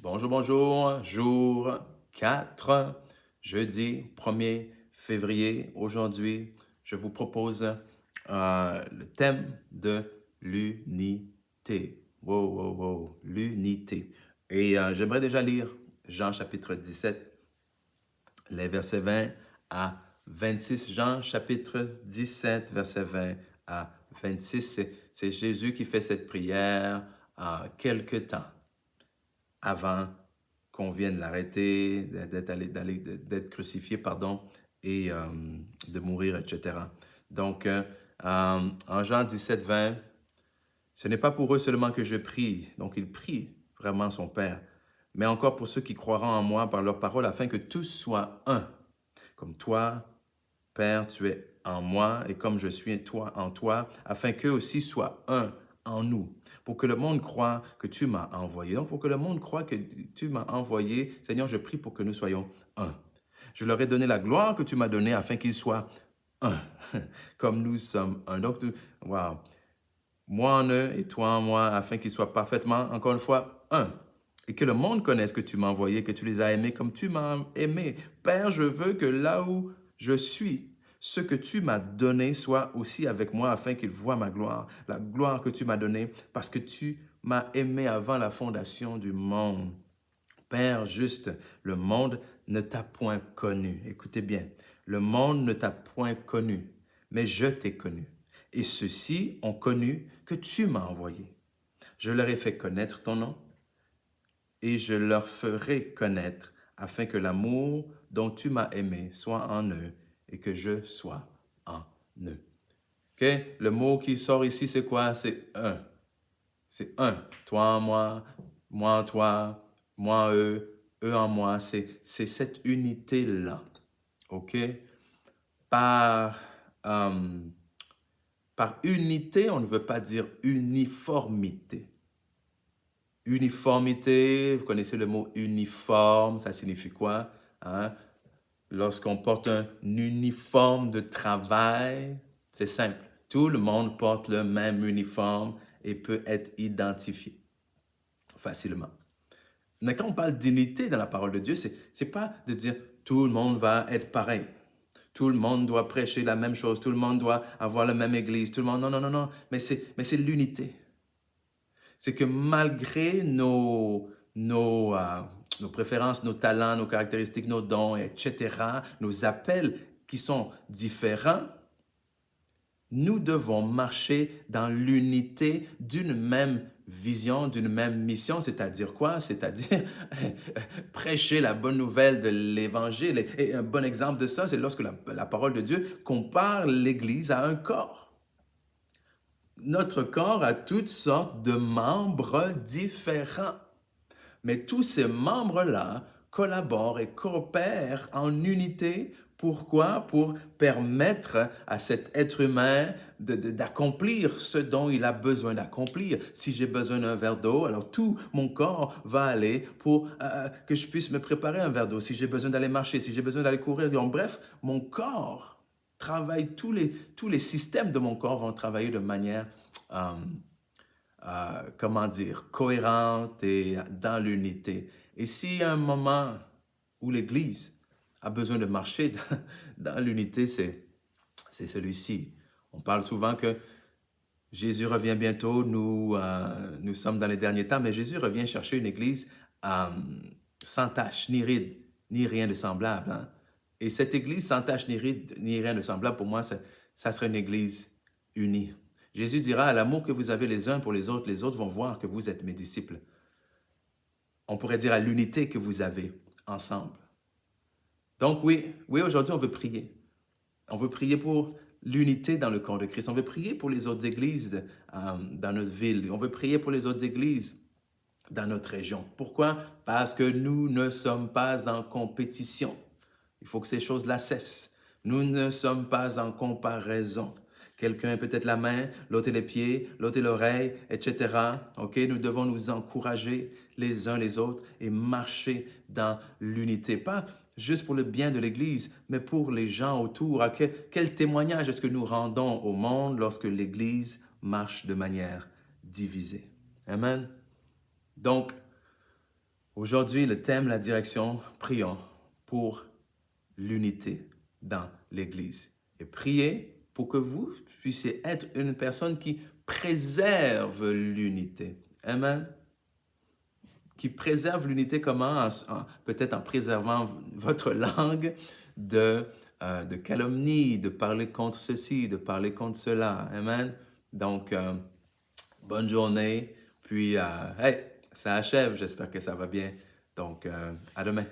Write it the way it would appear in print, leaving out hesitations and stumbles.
Bonjour, bonjour, jour 4, jeudi 1er février. Aujourd'hui, je vous propose le thème de l'unité. Wow, wow, wow, l'unité. Et j'aimerais déjà lire Jean chapitre 17, les versets 20 à 26. Jean chapitre 17, verset 20 à 26. C'est Jésus qui fait cette prière quelque temps avant qu'on vienne l'arrêter, d'être crucifié, pardon, et de mourir, etc. Donc, en Jean 17, 20, ce n'est pas pour eux seulement que je prie. Donc, il prie vraiment son Père, mais encore pour ceux qui croiront en moi par leur parole, afin que tous soient un. Comme toi, Père, tu es en moi et comme je suis toi en toi, afin qu'eux aussi soient un en nous, pour que le monde croie que tu m'as envoyé. Donc, pour que le monde croie que tu m'as envoyé, Seigneur, je prie pour que nous soyons un. Je leur ai donné la gloire que tu m'as donnée afin qu'ils soient un, comme nous sommes un. Donc, wow. Moi en eux et toi en moi, afin qu'ils soient parfaitement, encore une fois, un. Et que le monde connaisse que tu m'as envoyé, que tu les as aimés comme tu m'as aimé. Père, je veux que là où je suis, ce que tu m'as donné soit aussi avec moi afin qu'ils voient ma gloire, la gloire que tu m'as donnée parce que tu m'as aimé avant la fondation du monde. Père juste, le monde ne t'a point connu. Écoutez bien, le monde ne t'a point connu, mais je t'ai connu. Et ceux-ci ont connu que tu m'as envoyé. Je leur ai fait connaître ton nom et je leur ferai connaître afin que l'amour dont tu m'as aimé soit en eux et que je sois en eux. OK? Le mot qui sort ici, c'est quoi? C'est un. C'est un. Toi en moi en toi, moi en eux en moi. C'est cette unité-là. OK? Par, euh, par unité, on ne veut pas dire uniformité. Uniformité, vous connaissez le mot uniforme, ça signifie quoi? Hein? Lorsqu'on porte un uniforme de travail, c'est simple. Tout le monde porte le même uniforme et peut être identifié facilement. Mais quand on parle d'unité dans la parole de Dieu, c'est pas de dire tout le monde va être pareil. Tout le monde doit prêcher la même chose. Tout le monde doit avoir la même église. Tout le monde, non, non, non, non. Mais c'est l'unité. C'est que malgré nos préférences, nos talents, nos caractéristiques, nos dons, etc., nos appels qui sont différents, nous devons marcher dans l'unité d'une même vision, d'une même mission, c'est-à-dire quoi? C'est-à-dire prêcher la bonne nouvelle de l'Évangile. Et un bon exemple de ça, c'est lorsque la parole de Dieu compare l'Église à un corps. Notre corps a toutes sortes de membres différents. Mais tous ces membres-là collaborent et coopèrent en unité. Pourquoi? Pour permettre à cet être humain d'accomplir ce dont il a besoin d'accomplir. Si j'ai besoin d'un verre d'eau, alors tout mon corps va aller pour que je puisse me préparer un verre d'eau. Si j'ai besoin d'aller marcher, si j'ai besoin d'aller courir, en bref, mon corps travaille, tous les systèmes de mon corps vont travailler de manière euh, comment dire, cohérente et dans l'unité. Et s'il y a un moment où l'Église a besoin de marcher dans l'unité, c'est celui-ci. On parle souvent que Jésus revient bientôt, nous sommes dans les derniers temps, mais Jésus revient chercher une Église euh, sans tache, ni ride, ni rien de semblable. Hein. Et cette Église sans tache, ni ride, ni rien de semblable, pour moi, ça serait une Église unie. Jésus dira, à l'amour que vous avez les uns pour les autres vont voir que vous êtes mes disciples. On pourrait dire à l'unité que vous avez ensemble. Donc oui, oui, aujourd'hui, on veut prier. On veut prier pour l'unité dans le corps de Christ. On veut prier pour les autres églises dans notre ville. On veut prier pour les autres églises dans notre région. Pourquoi? Parce que nous ne sommes pas en compétition. Il faut que ces choses-là cessent. Nous ne sommes pas en comparaison. Quelqu'un a peut-être la main, l'autre est les pieds, l'autre est l'oreille, etc. OK? Nous devons nous encourager les uns les autres et marcher dans l'unité. Pas juste pour le bien de l'Église, mais pour les gens autour. Quel témoignage est-ce que nous rendons au monde lorsque l'Église marche de manière divisée? Amen. Donc, Aujourd'hui, le thème, la direction, prions pour l'unité dans l'Église. Et priez pour que vous puissiez être une personne qui préserve l'unité. Amen. Qui préserve l'unité comment? Peut-être en préservant votre langue de calomnie, de parler contre ceci, de parler contre cela. Amen. Donc, bonne journée. Puis, hey, ça achève. J'espère que ça va bien. Donc, à demain.